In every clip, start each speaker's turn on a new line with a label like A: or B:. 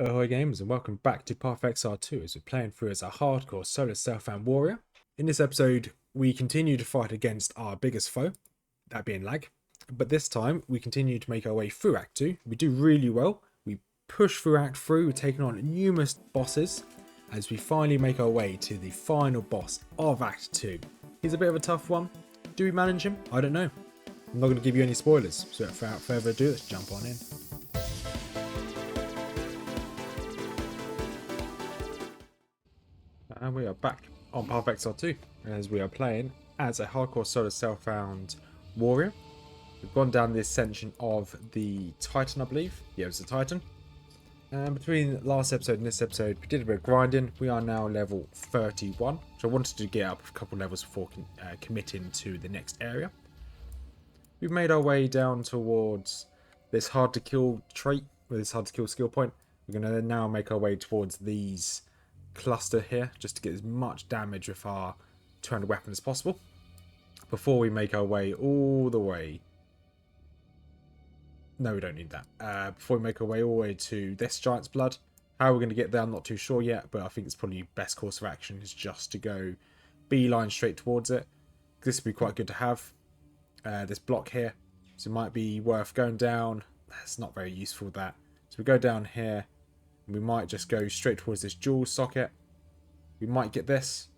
A: Ahoy gamers and welcome back to Path of Exile 2 as we're playing through as a hardcore solo self-found warrior. In this episode we continue to fight against our biggest foe, that being lag, but this time we continue to make our way through Act 2. We do really well, we push through Act 3, we're taking on numerous bosses as we finally make our way to the final boss of Act 2. He's a bit of a tough one. Do we manage him? I don't know. I'm not going to give you any spoilers, so without further ado let's jump on in. And we are back on Path of Exile 2 as we are playing as a hardcore solo self-found warrior. We've gone down the ascension of the Titan, I believe. Yeah, it was the Titan. And between last episode and this episode, we did a bit of grinding. We are now level 31, so I wanted to get up a couple levels before committing to the next area. We've made our way down towards this hard to kill trait, with this hard to kill skill point. We're going to now make our way towards these cluster here just to get as much damage with our 200 weapon as possible before we make our way all the way. No, we don't need that. Before we make our way all the way to this giant's blood. How we're going to get there I'm not too sure yet, but I think it's probably best course of action is just to go beeline straight towards it. This would be quite good to have, this block here, so it might be worth going down. That's not very useful, that. So we go down here. We might just go straight towards this jewel socket. We might get this.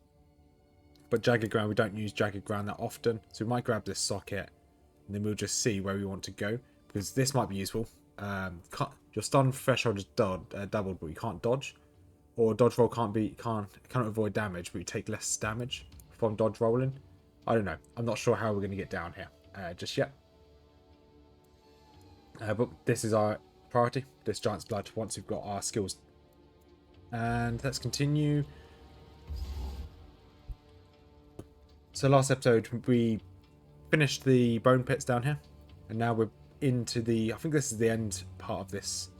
A: But jagged ground, we don't use jagged ground that often. So we might grab this socket. And then we'll just see where we want to go. Because this might be useful. Your stun threshold is doubled, but you can't dodge. Or dodge roll cannot avoid damage, but you take less damage from dodge rolling. I don't know. I'm not sure how we're going to get down here just yet. But this is our priority, this giant's blood, once we've got our skills. And let's continue. So last episode we finished the bone pits down here, and now we're into the, I think this is the end part of this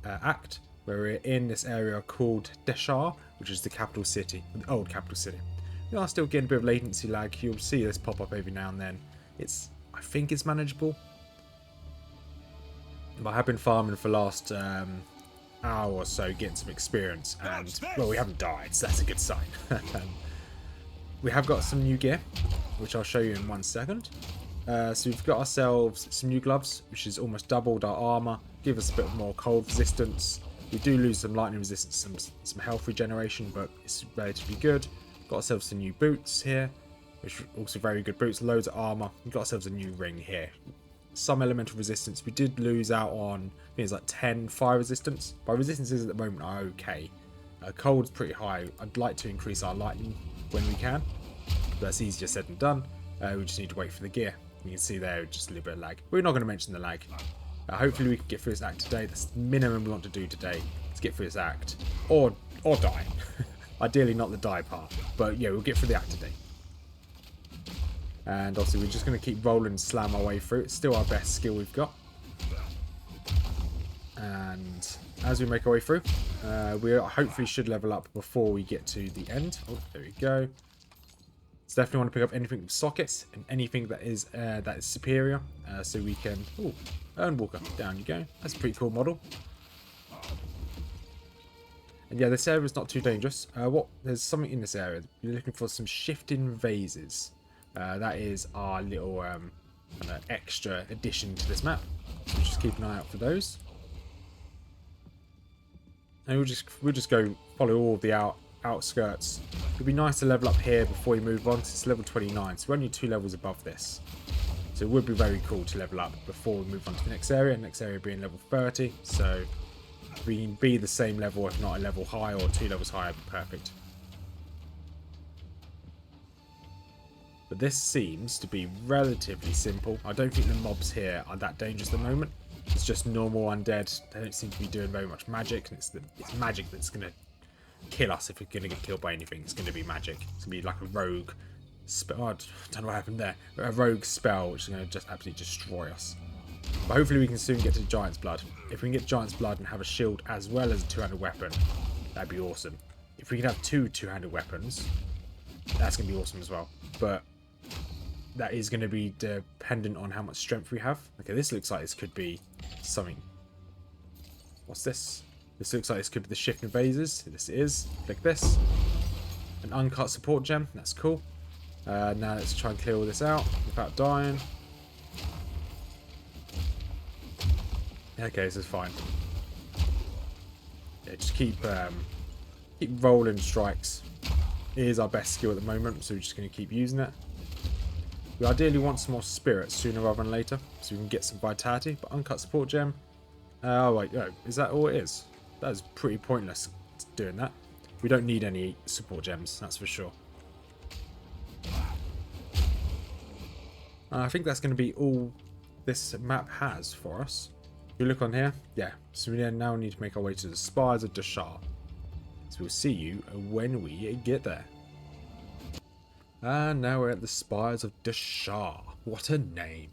A: act, where we're in this area called Deshar, which is the capital city, the old capital city. We are still getting a bit of latency lag. You'll see this pop up every now and then. I think it's manageable. But I have been farming for the last hour or so, getting some experience, and well, we haven't died, so that's a good sign. We have got some new gear, which I'll show you in 1 second. So we've got ourselves some new gloves, which has almost doubled our armor, give us a bit more cold resistance. We do lose some lightning resistance, some health regeneration, but it's relatively good. Got ourselves some new boots here, which are also very good boots, loads of armor. We've got ourselves a new ring here. Some elemental resistance. We did lose out on, I think it's like 10 fire resistance. My resistances at the moment are okay. Cold's pretty high. I'd like to increase our lightning when we can, but that's easier said than done. We just need to wait for the gear. You can see there just a little bit of lag. We're not going to mention the lag. Hopefully we can get through this act today. That's the minimum we want to do today, to get through this act, or die. Ideally not the die part, but yeah, we'll get through the act today. And obviously we're just going to keep rolling and slam our way through. It's still our best skill we've got. And as we make our way through, we hopefully should level up before we get to the end. Oh, there we go. So definitely want to pick up anything with sockets and anything that is superior, so we can... Oh, Earnwalker. Down you go. That's a pretty cool model. And yeah, this area is not too dangerous. There's something in this area. You're looking for some shifting vases. That is our little extra addition to this map. So just keep an eye out for those. And we'll just go follow all of the outskirts. It'd be nice to level up here before we move on. It's level 29, so we're only 2 levels above this. So it would be very cool to level up before we move on to the next area. Next area being level 30. So we can be the same level, if not a level high or 2 levels higher, perfect. But this seems to be relatively simple. I don't think the mobs here are that dangerous at the moment. It's just normal undead. They don't seem to be doing very much magic. And it's magic that's going to kill us if we're going to get killed by anything. It's going to be magic. It's going to be like a rogue spell. Oh, I don't know what happened there. A rogue spell which is going to just absolutely destroy us. But hopefully we can soon get to Giant's Blood. If we can get Giant's Blood and have a shield as well as a two-handed weapon, that'd be awesome. If we can have two-handed weapons, that's going to be awesome as well. But that is going to be dependent on how much strength we have. Okay, this looks like this could be something. What's this? This looks like this could be the shifting phases. This is. Click this. An uncut support gem. That's cool. Now let's try and clear all this out without dying. Okay, this is fine. Yeah, just keep rolling strikes. It is our best skill at the moment, so we're just going to keep using it. We ideally want some more spirits sooner rather than later, so we can get some vitality. But uncut support gem. Oh wait, no, is that all it is? That is pretty pointless doing that. We don't need any support gems, that's for sure. I think that's going to be all this map has for us. If you look on here, yeah, so we now need to make our way to the Spires of Dashar. So we'll see you when we get there. And now we're at the Spires of Dashar. What a name.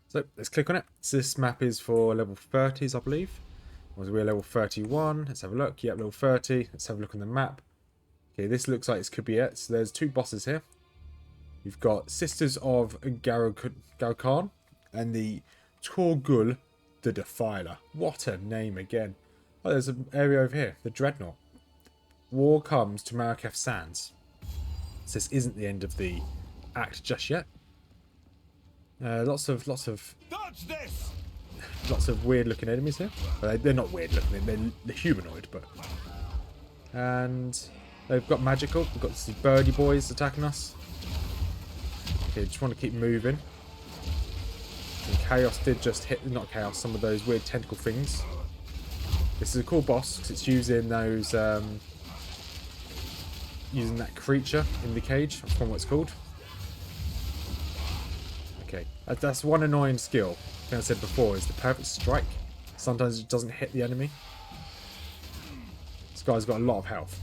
A: So let's click on it. So this map is for level 30s, I believe. Or we're level 31. Let's have a look. Yep, level 30. Let's have a look on the map. Okay, this looks like this could be it. So there's two bosses here. You've got Sisters of Garokhan and the Torgul the Defiler. What a name again. Oh, there's an area over here. The Dreadnought. War comes to Marrakech Sands. So this isn't the end of the act just yet. Lots of weird looking enemies here. They're not weird looking. They're humanoid, but and they've got magical. We've got these birdie boys attacking us. Okay, just want to keep moving. And Chaos did just hit, not Chaos, some of those weird tentacle things. This is a cool boss because it's using those, using that creature in the cage. I forgot what it's called. Okay, that's one annoying skill. Like I said before, is the perfect strike. Sometimes it doesn't hit the enemy. This guy's got a lot of health.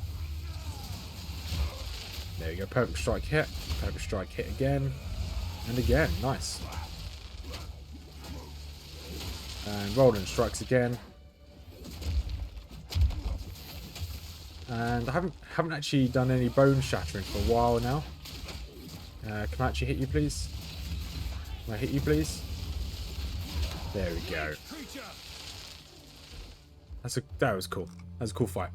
A: There you go, perfect strike hit. Perfect strike hit again. And again, nice. And rolling strikes again. And I haven't actually done any bone shattering for a while now. Can I actually hit you, please? Can I hit you, please? There we go. That was cool. That was a cool fight.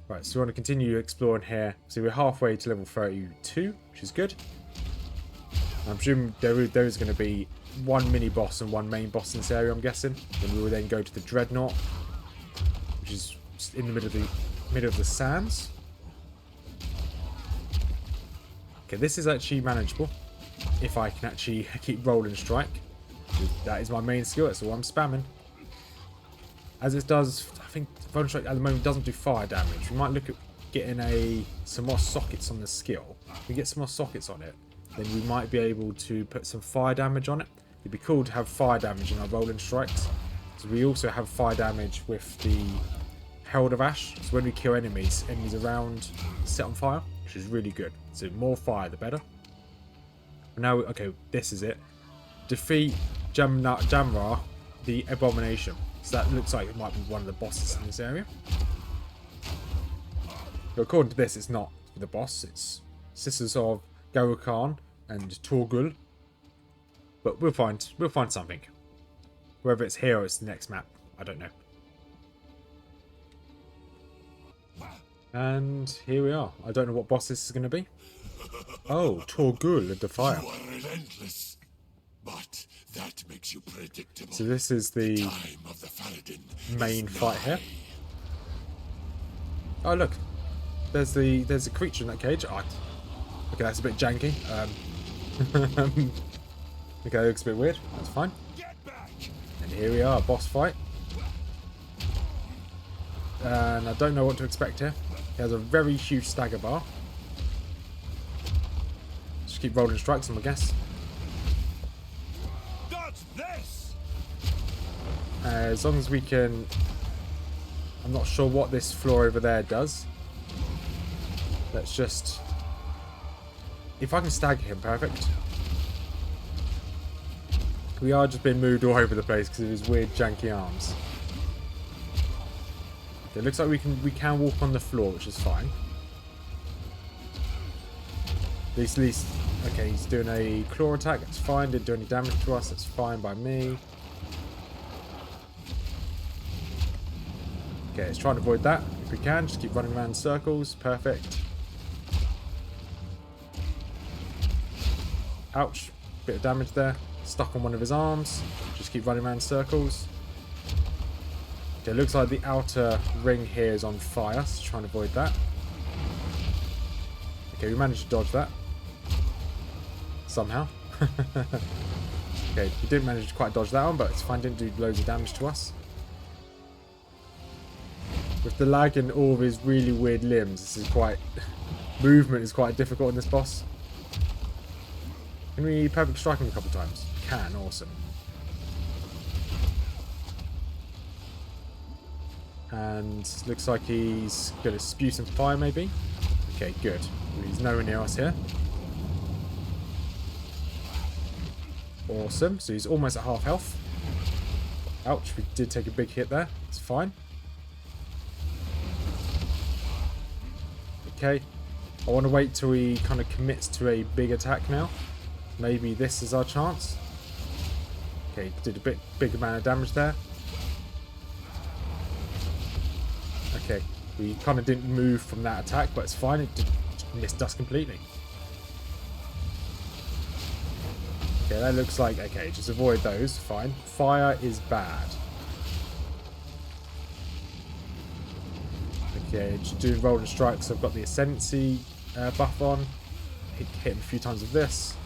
A: Right, so we want to continue exploring here. So we're halfway to level 32, which is good. I'm presuming there is going to be one mini boss and one main boss in this area, I'm guessing. Then we will then go to the Dreadnought, which is in the middle of the sands. Okay, this is actually manageable if I can actually keep rolling strike. That is my main skill. That's all I'm spamming. As it does, I think rolling strike at the moment doesn't do fire damage. We might look at getting some more sockets on the skill. If we get some more sockets on it, then we might be able to put some fire damage on it. It'd be cool to have fire damage in our rolling strikes. So we also have fire damage with the Herald of Ash. So when we kill enemies around set on fire, which is really good. So more fire, the better. Now, okay, this is it. Defeat Jamra, the Abomination. So that looks like it might be one of the bosses in this area. But according to this, it's not the boss. It's Sisters of Garokhan and Torgul. But we'll find something. Whether it's here or it's the next map, I don't know. And here we are. I don't know what boss this is going to be. Oh, Torgul, the Defiler.
B: You are relentless, but that makes you predictable.
A: So this is the main fight here. Oh look, there's a creature in that cage. Oh, okay, that's a bit janky. Okay, that looks a bit weird. That's fine. And here we are, boss fight. And I don't know what to expect here. He has a very huge stagger bar. Just keep rolling strikes, I guess. As long as we can... I'm not sure what this floor over there does. Let's just... If I can stagger him, perfect. We are just being moved all over the place because of his weird janky arms. Okay, looks like we can walk on the floor, which is fine. At least, okay, he's doing a claw attack, that's fine. Didn't do any damage to us, that's fine by me. Okay, let's try and avoid that if we can. Just keep running around in circles. Perfect. Ouch. Bit of damage there. Stuck on one of his arms. Just keep running around in circles. Okay, looks like the outer ring here is on fire, so try and avoid that. Okay, we managed to dodge that. Somehow. Okay, we didn't manage to quite dodge that one, but it's fine, didn't do loads of damage to us. With the lag and all of his really weird limbs, this is quite... movement is quite difficult in this boss. Can we perfect strike him a couple times? Can, awesome. And looks like he's going to spew some fire maybe. Okay, good. He's nowhere near us here. Awesome. So he's almost at half health. Ouch, we did take a big hit there. It's fine. Okay. I want to wait till he kind of commits to a big attack now. Maybe this is our chance. Okay, did a big amount of damage there. Okay, we kind of didn't move from that attack, but it's fine. It missed us completely. Okay, that looks like... Okay, just avoid those. Fine. Fire is bad. Okay, just doing rolling strikes. I've got the ascendancy buff on. Hit him a few times with this.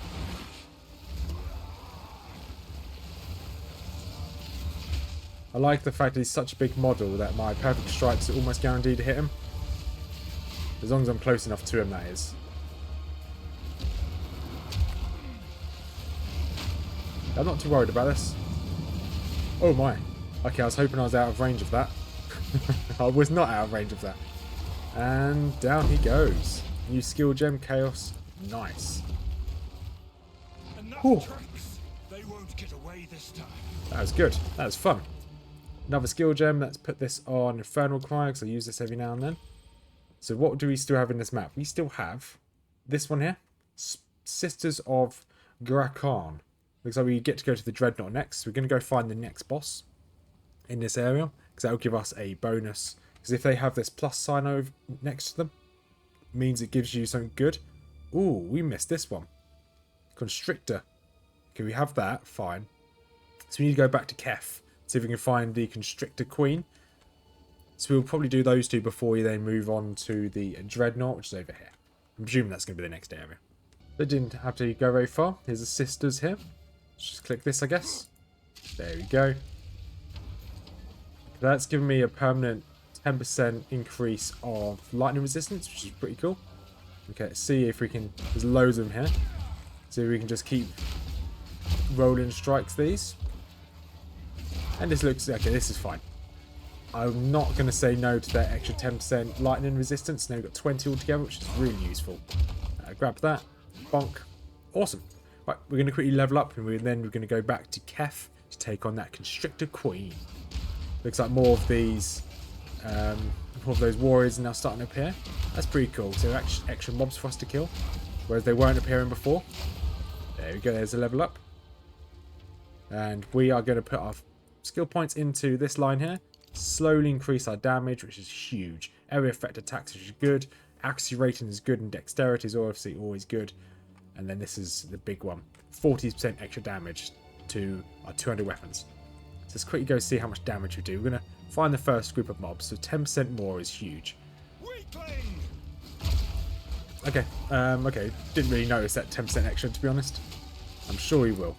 A: I like the fact that he's such a big model that my perfect strikes are almost guaranteed to hit him. As long as I'm close enough to him, that is. I'm not too worried about this. Oh my. Okay, I was hoping I was out of range of that. I was not out of range of that. And down he goes. New skill gem, Chaos. Nice. Whew.
B: They won't get away this time.
A: That was good. That was fun. Another skill gem. Let's put this on Infernal Cry because I use this every now and then. So what do we still have in this map? We still have this one here. Sisters of Grakan. Looks like we get to go to the Dreadnought next. We're going to go find the next boss in this area because that will give us a bonus. Because if they have this plus sign over next to them, it means it gives you something good. Ooh, we missed this one. Constrictor. Okay, we have that. Fine. So we need to go back to Kef. See if we can find the Constrictor Queen. So we'll probably do those two before we then move on to the Dreadnought, which is over here. I'm presuming that's going to be the next area. They didn't have to go very far. Here's the sisters here. Let's just click this, I guess. There we go. That's given me a permanent 10% increase of lightning resistance, which is pretty cool. Okay, let's see if we can... There's loads of them here. See if we can just keep rolling strikes these. And this looks... Okay, this is fine. I'm not going to say no to that extra 10% lightning resistance. Now we've got 20 altogether, which is really useful. Grab that. Bonk. Awesome. Right, we're going to quickly level up, and then we're going to go back to Kef to take on that Constrictor Queen. Looks like more of these... more of those warriors are now starting to appear. That's pretty cool. So extra mobs for us to kill, whereas they weren't appearing before. There we go. There's a level up. And we are going to put our skill points into this line here. Slowly increase our damage, which is huge. Area effect attacks, which is good. Accuracy rating is good, and dexterity is obviously always good. And then this is the big one. 40% extra damage to our 200 weapons. So let's quickly go see how much damage we do. We're going to find the first group of mobs. So 10% more is huge. Okay. Okay. Didn't really notice that 10% extra, to be honest. I'm sure we will.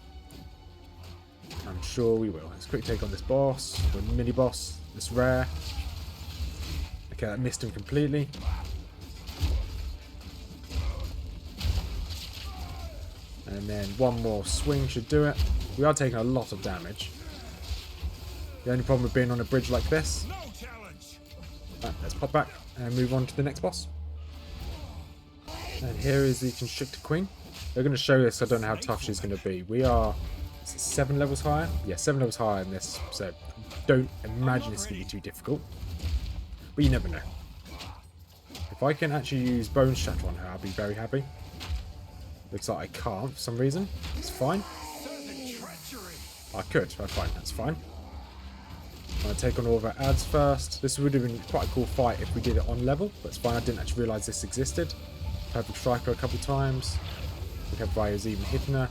A: I'm sure we will. Let's quickly take on this boss. The mini boss. This rare. Okay, that missed him completely. And then one more swing should do it. We are taking a lot of damage. The only problem with being on a bridge like this. Right, let's pop back and move on to the next boss. And here is the Constrictor Queen. They're going to show us, I don't know how tough she's going to be. We are 7 levels higher. Yeah, 7 levels higher in this. So don't imagine it's going to be too difficult. But you never know. If I can actually use Bone Shatter on her, I'll be very happy. Looks like I can't for some reason. It's fine. I could. Oh, fine. That's fine. I'm going to take on all of our ads first. This would have been quite a cool fight if we did it on level, but it's fine. I didn't actually realise this existed. Perfect Striker a couple times. We have Ryo's even hitting her.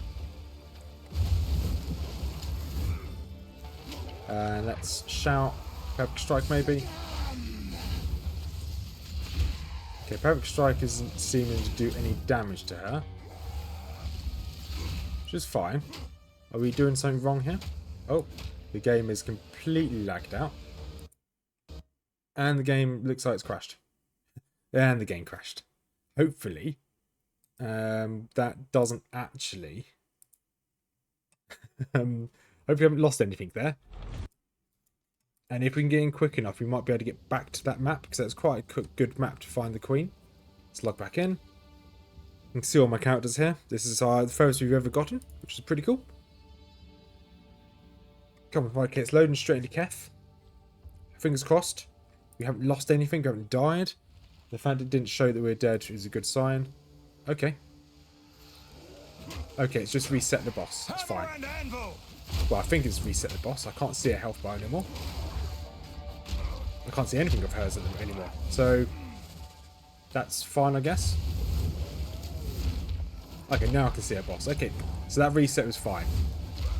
A: And let's shout. Perfect Strike maybe. Okay, Perfect Strike isn't seeming to do any damage to her. Which is fine. Are we doing something wrong here? Oh, the game is completely lagged out. And the game looks like it's crashed. And the game crashed. Hopefully, that doesn't actually... Hope you haven't lost anything there. And if we can get in quick enough, we might be able to get back to that map, because that's quite a good map to find the Queen. Let's log back in. You can see all my characters here. This is the furthest we've ever gotten, which is pretty cool. Come on, okay, it's loading straight into Keth. Fingers crossed. We haven't lost anything, we haven't died. The fact it didn't show that we're dead is a good sign. Okay. Okay, it's just reset the boss. It's fine. Well, I think it's reset the boss. I can't see a health bar anymore. I can't see anything of hers anymore. So, that's fine, I guess. Okay, now I can see a boss. Okay, so that reset was fine.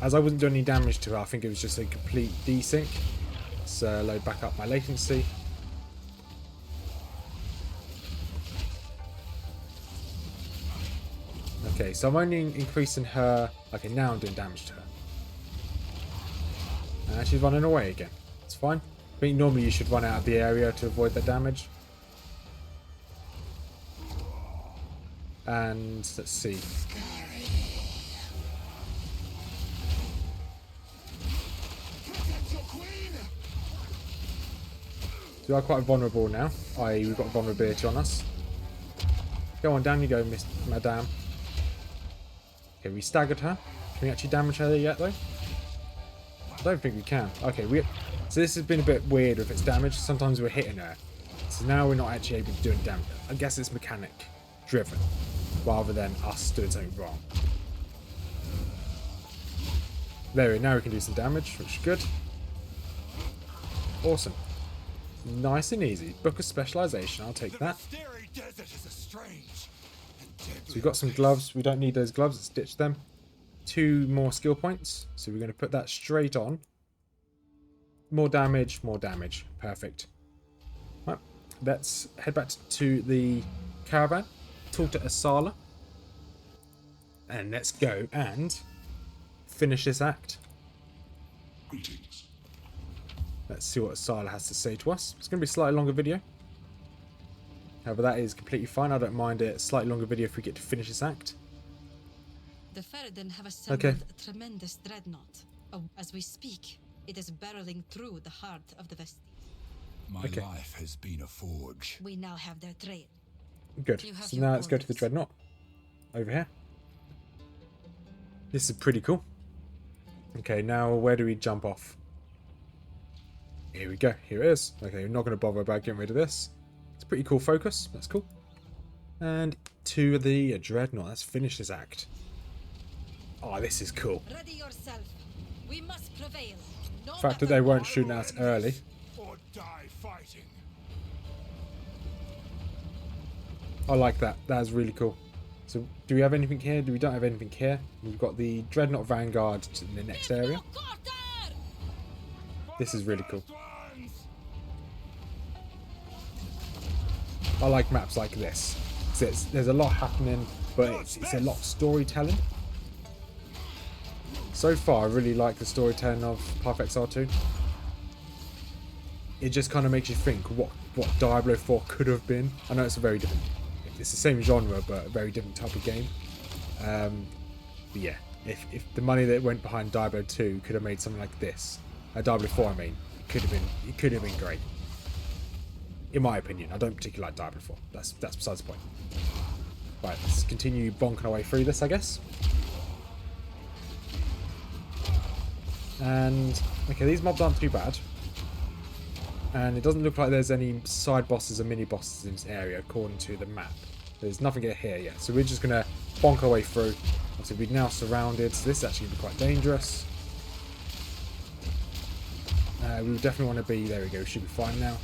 A: As I wasn't doing any damage to her, I think it was just a complete desync. Let's load back up my latency. Okay, so I'm only increasing her... Okay, now I'm doing damage to her. And she's running away again. It's fine. I think normally you should run out of the area to avoid the damage. And let's see. So we are quite vulnerable now. i.e. we've got vulnerability on us. Go on, down you go, Miss Madame. Okay, we staggered her. Can we actually damage her yet, though? I don't think we can. Okay, so this has been a bit weird with its damage. Sometimes we're hitting her. So now we're not actually able to do any damage. I guess it's mechanic driven rather than us doing something wrong. There we go. Now we can do some damage, which is good. Awesome. Nice and easy. Book of Specialization. I'll take that. So we've got some gloves. We don't need those gloves. Let's ditch them. 2 more skill points. So we're going to put that straight on. More damage, more damage. Perfect. Right. Let's head back to the caravan. Talk to Asala. And let's go and finish this act.
B: Greetings.
A: Let's see what Asala has to say to us. It's going to be a slightly longer video. However, that is completely fine. I don't mind a slightly longer video if we get to finish this act.
C: The Ferryden have assembled a tremendous dreadnought. As we speak, it is barreling through the heart of the Vestige.
B: My life has been a forge.
C: We now have their trade.
A: Good. So now let's go to the dreadnought. Over here. This is pretty cool. Okay, now where do we jump off? Here we go. Here it is. Okay, we're not going to bother about getting rid of this. It's a pretty cool focus. That's cool. And to the dreadnought. Let's finish this act. Oh, this is cool.
C: Ready yourself. We must prevail. No
A: The fact that they weren't shooting at us early.
B: Or die fighting.
A: I like that. That is really cool. So, do we have anything here? We don't have anything here. We've got the Dreadnought Vanguard in the next area. This is really cool. I like maps like this. So there's a lot happening, but it's a lot of storytelling. So far, I really like the storytelling of Path of Exile 2. It just kind of makes you think what Diablo 4 could have been. I know it's a very different... It's the same genre, but a very different type of game. But yeah, if the money that went behind Diablo 2 could have made something like this, Diablo 4, I mean, it could have been great. In my opinion, I don't particularly like Diablo 4. That's besides the point. Right, let's continue bonking our way through this, I guess. And okay, these mobs aren't too bad. And it doesn't look like there's any side bosses or mini bosses in this area according to the map. There's nothing here yet, so we're just going to bonk our way through. So we're now surrounded, so this is actually going to be quite dangerous. We definitely want to be, there we go, should be fine now.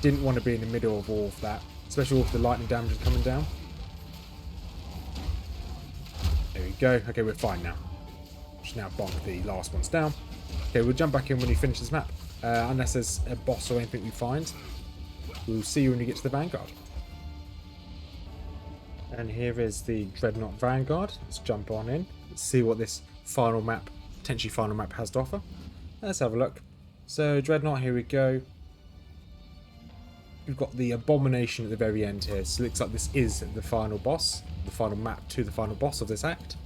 A: Didn't want to be in the middle of all of that, especially with the lightning damage coming down. There we go. Okay, we're fine now. Just now bonk the last ones down. Okay, we'll jump back in when we finish this map. Unless there's a boss or anything we find. We'll see you when we get to the Vanguard. And here is the Dreadnought Vanguard. Let's jump on in. Let's see what this final map, potentially final map, has to offer. Let's have a look. So, Dreadnought, here we go. We've got the Abomination at the very end here. So it looks like this is the final boss. The final map to the final boss of this act.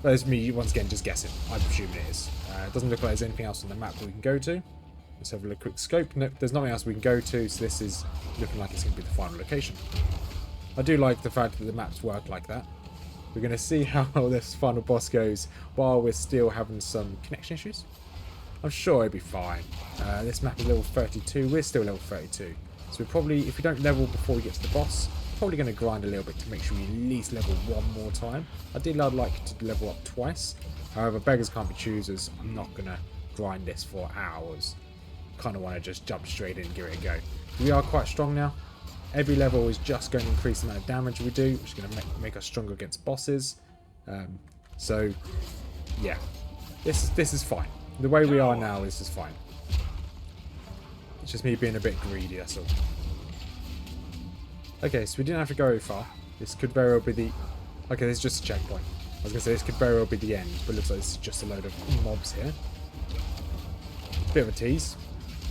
A: There's me, once again, just guessing. I'm assuming it is. It doesn't look like there's anything else on the map that we can go to. Let's have a quick scope. Nope, there's nothing else we can go to, so this is looking like it's going to be the final location. I do like the fact that the maps work like that. We're going to see how this final boss goes while we're still having some connection issues. I'm sure it'll be fine. This map is level 32. We're still level 32. So we're probably, if we don't level before we get to the boss, probably going to grind a little bit to make sure we at least level one more time. Ideally, I'd like to level up twice. However, beggars can't be choosers. I'm not going to grind this for hours. Kind of want to just jump straight in and give it a go. We are quite strong now. Every level is just going to increase the amount of damage we do, which is going to make us stronger against bosses. So, yeah, this is fine. The way we are now, this is fine. It's just me being a bit greedy, that's all. Okay, so we didn't have to go very far. This could very well be the... Okay, this is just a checkpoint. I was going to say this could very well be the end, but it looks like this is just a load of mobs here. Bit of a tease.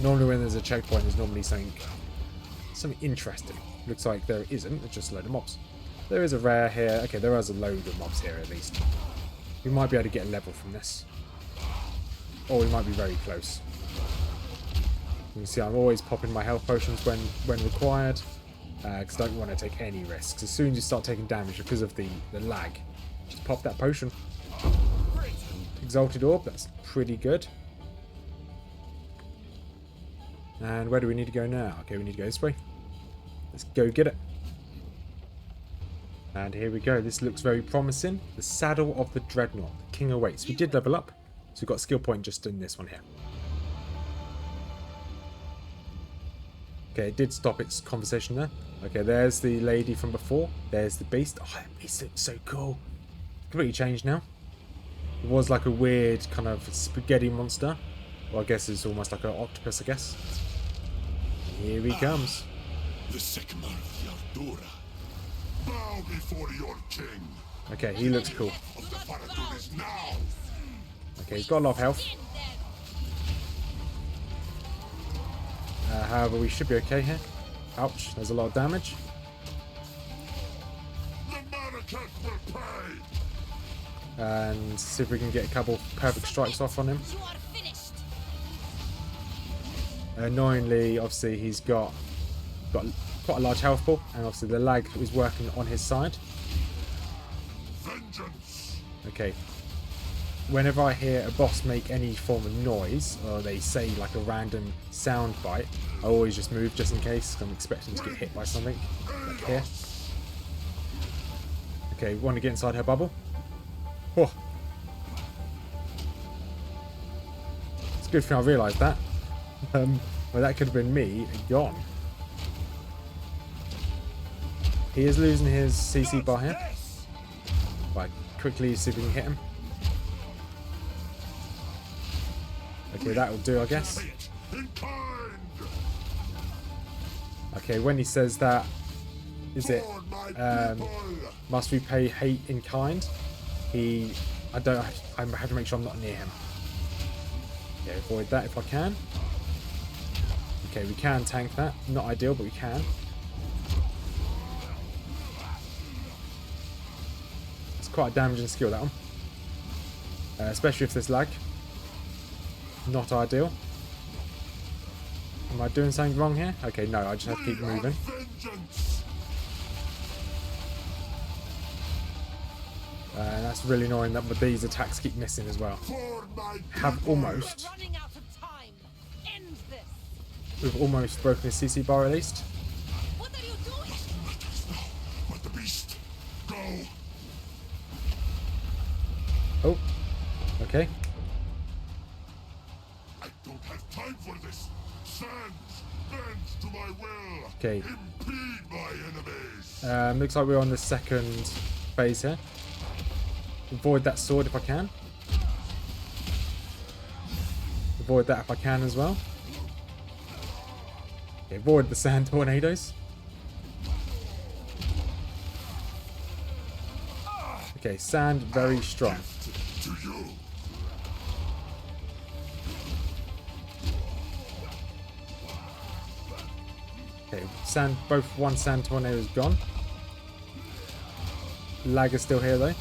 A: Normally when there's a checkpoint, there's normally something interesting. Looks like there isn't, it's just a load of mobs. There is a rare here. Okay, there is a load of mobs here at least. We might be able to get a level from this. Or we might be very close. You can see I'm always popping my health potions when required. Because I don't want to take any risks. As soon as you start taking damage because of the lag, just pop that potion. Exalted Orb, that's pretty good. And where do we need to go now? Okay, we need to go this way. Let's go get it. And here we go. This looks very promising. The Saddle of the Dreadnought. The King awaits. We did level up. So we've got a skill point just in this one here. Okay, it did stop its conversation there. Okay, there's the lady from before. There's the beast. Oh, that beast looks so cool. Completely changed now. It was like a weird kind of spaghetti monster. Well, I guess it's almost like an octopus, I guess. Here he comes.
B: The Sigmar Fjordura. Bow before your king.
A: Okay, he looks cool.
B: Of the Faradun is now.
A: Okay, he's got a lot of health. However, we should be okay here. Ouch, there's a lot of damage.
B: The Marrakech will pay.
A: And see if we can get a couple perfect strikes off on him. Annoyingly, obviously, he's got quite a large health pool, and obviously the lag is working on his side.
B: Vengeance.
A: Okay. Whenever I hear a boss make any form of noise, or they say like a random sound bite, I always just move just in case. I'm expecting to get hit by something, like here. Okay, want to get inside her bubble. Oh. It's a good thing I realised that. Well, that could have been me gone. He is losing his CC bar here. Right, quickly see if we can hit him. Okay, that'll do, I guess. Okay, when he says that, is it must we pay hate in kind? I have to make sure I'm not near him. Okay, avoid that if I can. Okay, we can tank that. Not ideal, but we can. It's quite a damaging skill, that one. Especially if there's lag. Not ideal. Am I doing something wrong here? Okay, no, I just have to keep moving. That's really annoying that these attacks keep missing as well. Have almost. We've almost broken his CC bar at least.
C: What are you doing?
B: Let the beast go.
A: Oh, okay.
B: I don't
A: Okay.
B: Impede my enemies.
A: Looks like we're on the second phase here. Avoid that sword if I can. Avoid that if I can as well. Okay, avoid the sand tornadoes. Okay, sand very strong.
B: To you.
A: Okay, sand, both one sand tornado is gone. Lag is still here though.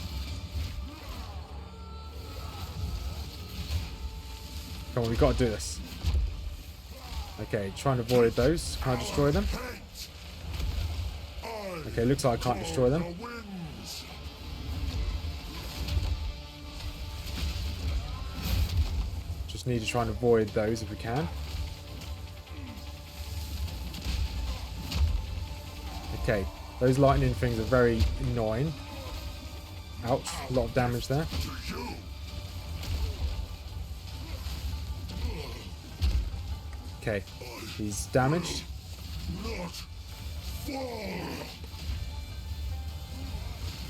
A: Come on, we've got to do this. Okay, try and avoid those. Can I destroy them? Okay, looks like I can't destroy them. Just need to try and avoid those if we can. Okay, those lightning things are very annoying. Ouch, a lot of damage there. Okay, he's damaged.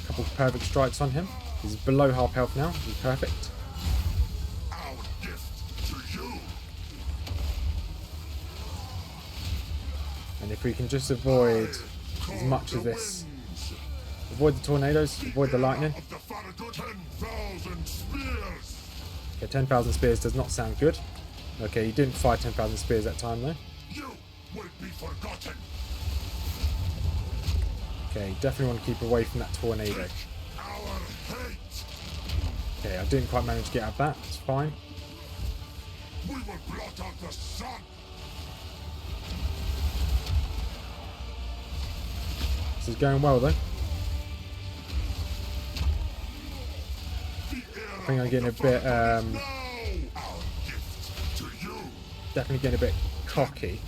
A: Couple of perfect strikes on him. He's below half health now. He's perfect. And if we can just avoid as much of this. Avoid the tornadoes, avoid the lightning. Okay, 10,000 spears does not sound good. Okay, you didn't fire 10,000 spears that time though.
B: You will be forgotten.
A: Okay, definitely want to keep away from that tornado. Okay, I didn't quite manage to get out of that. It's fine.
B: We will blot out the sun.
A: This is going well though. I think I'm getting a bit definitely getting a bit cocky.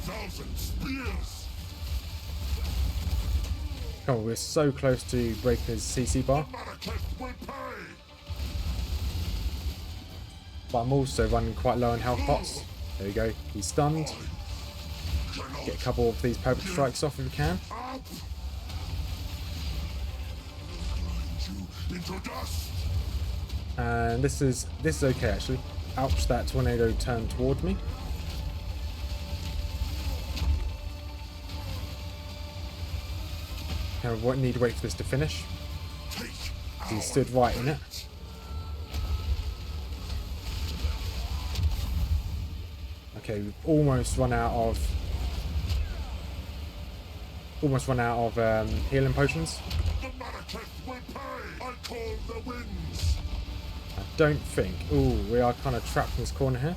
A: Come on, we're so close to breaking his CC bar. But I'm also running quite low on health pots. There we go. He's stunned. Get a couple of these perfect strikes off if we can. And this is okay actually. Ouch, that tornado turned towards me. Now we need to wait for this to finish. He stood right in it. Okay, we've almost run out of healing potions. I don't think. Ooh, we are kind of trapped in this corner here.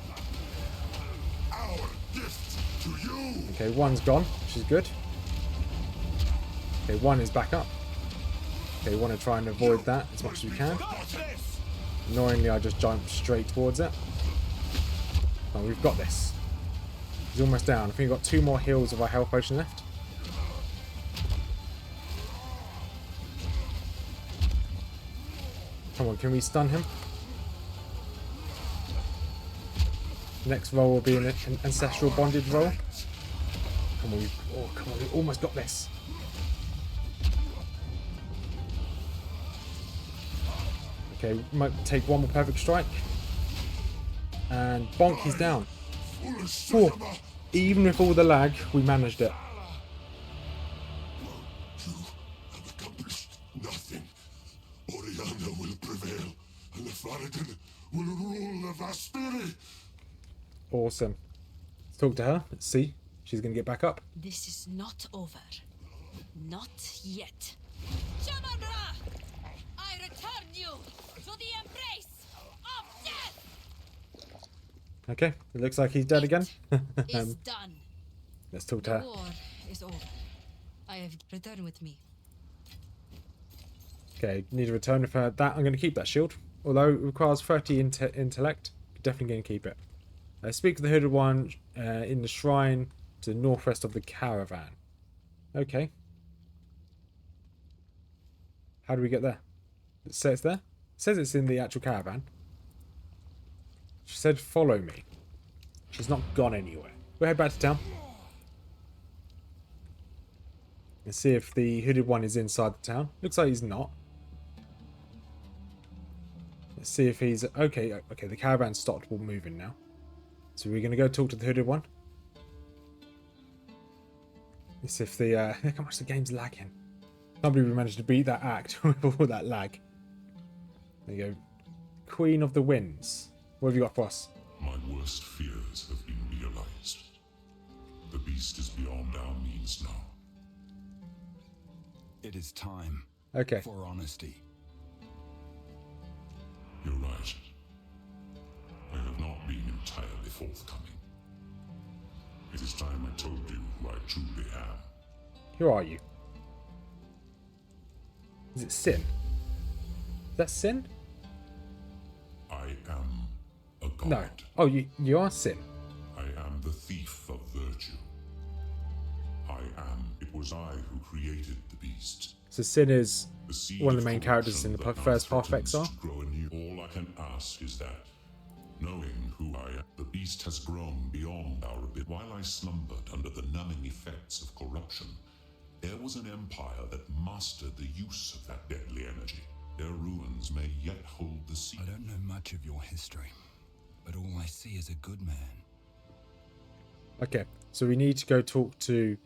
A: Okay, one's gone, which is good. Okay, one is back up. Okay, we want to try and avoid that as much as we can. Annoyingly, I just jumped straight towards it. Oh, we've got this. He's almost down. I think we've got 2 more heals of our health potion left. Come on, can we stun him? Next roll will be an ancestral bondage roll. Come on, come on, we almost got this. Okay, we might take one more perfect strike. And bonk, he's down. Oh, even with all the lag, we managed it.
B: You have accomplished nothing. Oriana will prevail, and the Faradin will rule the Vespiri.
A: Awesome. Let's talk to her. Let's see. She's going to get back up.
C: This is not over. Not yet. Shamandra! I return you to the embrace of death!
A: Okay, it looks like he's dead again.
C: It's done.
A: Let's talk to
C: The
A: her.
C: war is over. I have returned with me.
A: Okay, need to return with her. That I'm going to keep that shield. Although it requires 30 intellect, definitely going to keep it. Speak to the hooded one in the shrine to the northwest of the caravan. Okay. How do we get there? It says there? It says it's in the actual caravan. She said follow me. She's not gone anywhere. We'll head back to town. Let's see if the hooded one is inside the town. Looks like he's not. Let's see if he's... Okay, okay, the caravan stopped moving now. So we're going to go talk to the hooded one. Let's see if the... Look how much the game's lagging. Can't believe we managed to beat that act with all that lag. There you go. Queen of the Winds. What have you got for us?
B: My worst fears have been realized. The beast is beyond our means now.
D: It is time
A: Okay.
D: for honesty.
B: You're right. I have not been entirely forthcoming. It is time I told you who I truly am.
A: Who are you? Is it Sin? Is that Sin?
B: I am a god.
A: No. Oh, you are Sin.
B: I am the thief of virtue. It was I who created the beast.
A: So Sin is
B: The seed
A: one of the main
B: corruption
A: characters in the
B: that now
A: first Path of
B: threatens
A: Exile.
B: to grow anew. All I can ask is that, knowing who I am, the beast has grown beyond our ability. While I slumbered under the numbing effects of corruption, there was an empire that mastered the use of that deadly energy. Their ruins may yet hold the seed.
D: I don't know much of your history, but all I see is a good man.
A: Okay, so we need to go talk to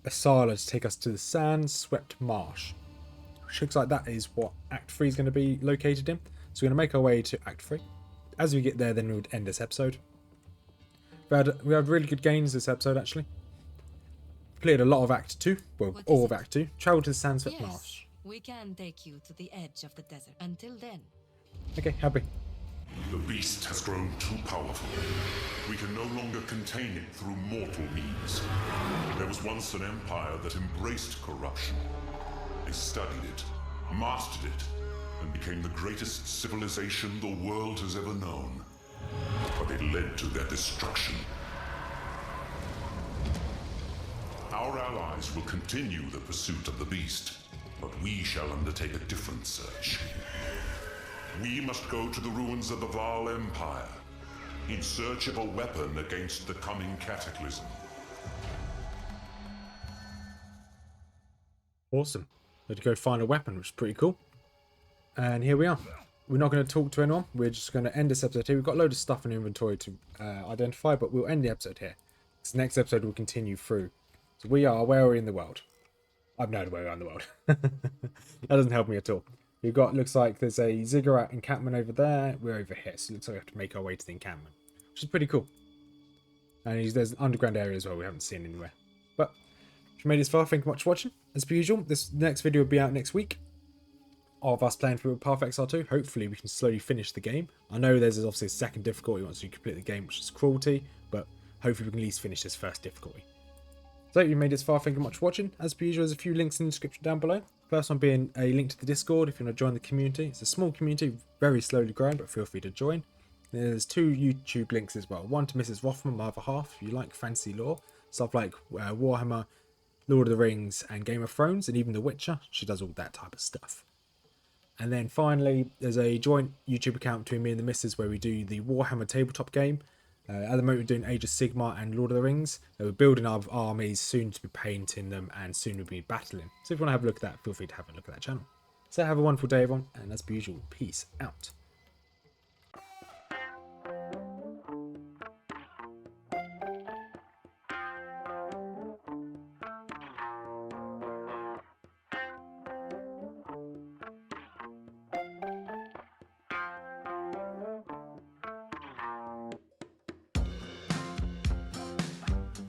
A: Asala to take us to the sand-swept marsh. Which looks like that is what Act 3 is going to be located in. So we're going to make our way to Act 3. As we get there, then we would end this episode. We had really good gains this episode, actually. Cleared a lot of Act 2. Well,
C: What
A: all
C: is
A: of
C: it?
A: Act 2. Travelled to the sand-swept
C: Yes,
A: marsh.
C: we can take you to the edge of the desert. Until then,
A: Okay, happy.
B: The beast has grown too powerful. We can no longer contain it through mortal means. There was once an empire that embraced corruption. They studied it, mastered it, and became the greatest civilization the world has ever known. But it led to their destruction. Our allies will continue the pursuit of the beast, but we shall undertake a different search. We must go to the ruins of the Val Empire, in search of a weapon against the coming cataclysm.
A: Awesome. We had to go find a weapon, which is pretty cool. And here we are. We're not going to talk to anyone. We're just going to end this episode here. We've got a load of stuff in inventory to identify, but we'll end the episode here. This next episode will continue through. So where are we in the world? I've no idea where we are in the world. That doesn't help me at all. We've got, looks like there's a ziggurat encampment over there. We're over here, so it looks like we have to make our way to the encampment, which is pretty cool. And there's an underground area as well we haven't seen anywhere. But if you made this far, thank you much for watching. As per usual, this next video will be out next week of us playing through Path of Exile 2. Hopefully we can slowly finish the game. I know there's obviously a second difficulty once you complete the game, which is cruelty, but hopefully we can at least finish this first difficulty. So if you made this far, thank you much for watching. As per usual, there's a few links in the description down below. First one being a link to the Discord if you want to join the community. It's a small community, very slowly growing, but feel free to join. There's 2 YouTube links as well. One to Mrs Rothmers, my other half, if you like fantasy lore. Stuff like Warhammer, Lord of the Rings, and Game of Thrones, and even The Witcher. She does all that type of stuff. And then finally, there's a joint YouTube account between me and the missus where we do the Warhammer tabletop game. At the moment, we're doing Age of Sigmar and Lord of the Rings. We're building our armies, soon to be painting them, and soon to be battling. So if you want to have a look at that, feel free to have a look at that channel. So have a wonderful day, everyone, and as per usual, peace out.